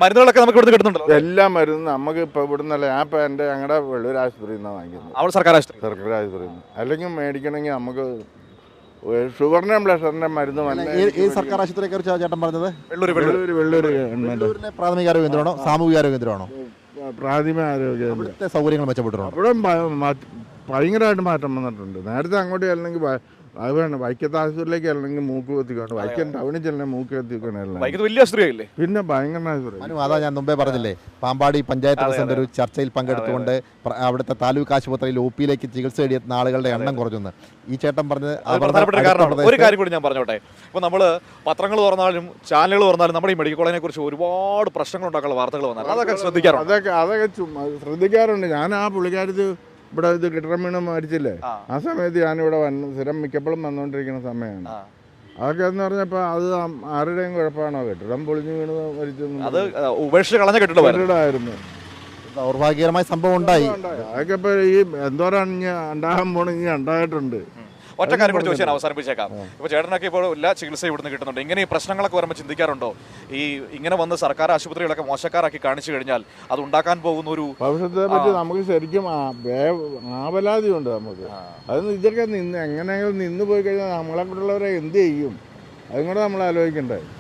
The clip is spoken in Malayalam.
മരുന്നുകളൊക്കെ നമുക്ക് ഇവിടുന്ന് കിട്ടുന്നുണ്ടല്ലോ. എല്ലാ മരുന്നും നമുക്ക് ഇപ്പോൾ ഇവിടുന്നല്ല, ഞാൻ ഇപ്പോൾ എൻ്റെ ഞങ്ങളുടെ വെള്ളൂർ ആശുപത്രിയിൽ നിന്നാണ് വാങ്ങിക്കുന്നത്. അവിടെ സർക്കാർ ആശുപത്രി. സർക്കാർ ആശുപത്രിയിൽ നിന്ന്. അല്ലെങ്കിൽ മേടിക്കണമെങ്കിൽ നമുക്ക് ഷുഗറിൻ്റെയും പ്രഷറിൻ്റെ മരുന്ന് ഈ സർക്കാർ ആശുപത്രിയെ കുറിച്ച് ചേട്ടൻ പറഞ്ഞത് വെള്ളൂർ വെള്ളൂരിലെ പ്രാഥമിക ആരോഗ്യ കേന്ദ്രമാണോ സാമൂഹിക ആരോഗ്യ കേന്ദ്രമാണോ? പ്രാഥമിക ആരോഗ്യ ഇവിടുത്തെ സൗകര്യങ്ങൾ മെച്ചപ്പെട്ടിട്ടുണ്ടോ? അവിടെ ഭയങ്കരമായിട്ട് മാറ്റം വന്നിട്ടുണ്ട്. നേരത്തെ അങ്ങോട്ട് ചെല്ലണമെങ്കിൽ അത് വേണം, വൈക്കത്ത് ആശുപത്രിയിലേക്ക് ചെല്ലണമെങ്കിൽ മൂക്ക് കത്തിക്കണം, വൈക്കം ടൗണിൽ ചെല്ലണേ മൂക്ക് കത്തിക്കണം, വലിയ ആശുപത്രിയല്ലേ. പിന്നെ ഭയങ്കര ആശുപത്രി. അതാ ഞാൻ മുമ്പേ പറഞ്ഞില്ലേ, പാമ്പാടി പഞ്ചായത്ത് പ്രസിഡന്റ് ഒരു ചർച്ചയിൽ പങ്കെടുത്തുകൊണ്ട് അവിടുത്തെ താലൂക്ക് ആശുപത്രിയിൽ ഒപിയിലേക്ക് ചികിത്സ തേടിയെത്തുന്ന ആളുകളുടെ എണ്ണം കുറഞ്ഞെന്ന് ഈ ചേട്ടൻ പറഞ്ഞത് പ്രധാനപ്പെട്ട കാരണമാണ്. ഒരു കാര്യം കൂടി ഞാൻ പറഞ്ഞോട്ടെ, ഇപ്പോൾ നമ്മൾ പത്രങ്ങൾ തുറന്നാലും ചാനലുകൾ തുറന്നാലും നമ്മുടെ ഈ മെഡിക്കൽ കോളേജിനെ കുറിച്ച് ഒരുപാട് പ്രശ്നങ്ങൾ ഉണ്ടാക്കാനുള്ള വാർത്തകൾ വന്നാൽ അതൊക്കെ ശ്രദ്ധിക്കാറുണ്ട്. അതൊക്കെ ശ്രദ്ധിക്കാറുണ്ട്. ഞാൻ ആ പുള്ളിക്കാരത്ത് ഇവിടെ ഇത് കെട്ടിടം വീണ് മരിച്ചില്ലേ, ആ സമയത്ത് ഞാനിവിടെ സ്ഥിരം മിക്കപ്പോഴും വന്നുകൊണ്ടിരിക്കുന്ന സമയമാണ്. അതൊക്കെ എന്ന് പറഞ്ഞപ്പോൾ അത് ആരുടെയും കുഴപ്പമാണോ, കെട്ടിടം പൊളിഞ്ഞു വീണ് മരിച്ചെന്ന് അത് ഉപേക്ഷിച്ച് കളഞ്ഞ കെട്ടിടമായിരുന്നു. ദൗർഭാഗ്യകരമായ സംഭവം ഉണ്ടായി. അതൊക്കെ ഇപ്പോൾ ഈ എന്തോരാണ് ഇനി ഉണ്ടാകാൻ പോണ, ഇനി ഉണ്ടായിട്ടുണ്ട്. ഒറ്റ കാര്യം കൂടി ചോദിച്ചാൽ അവസാനിപ്പിച്ചേക്കാം. ഇപ്പോൾ ചേട്ടനൊക്കെ ഇപ്പോൾ എല്ലാ ചികിത്സയും ഇവിടുന്ന് കിട്ടുന്നുണ്ട്. ഇങ്ങനെ ഈ പ്രശ്നങ്ങളൊക്കെ വരുമ്പോൾ ചിന്തിക്കാറുണ്ടോ, ഈ ഇങ്ങനെ വന്ന് സർക്കാർ ആശുപത്രികളൊക്കെ മോശക്കാരാക്കി കാണിച്ചു കഴിഞ്ഞാൽ അത് ഉണ്ടാക്കാൻ പോകുന്ന ഒരു ഭവിഷ്യത്തെ പറ്റി നമുക്ക് ശരിക്കും ആവലാതിയുണ്ട് നമുക്ക്. അത് ഇതൊക്കെ എങ്ങനെയെങ്കിലും നിന്ന് പോയി കഴിഞ്ഞാൽ നമ്മളെ കൂടെയുള്ളവരെ എന്ത് ചെയ്യും, അതും കൂടെ നമ്മൾ ആലോചിക്കണ്ടേ.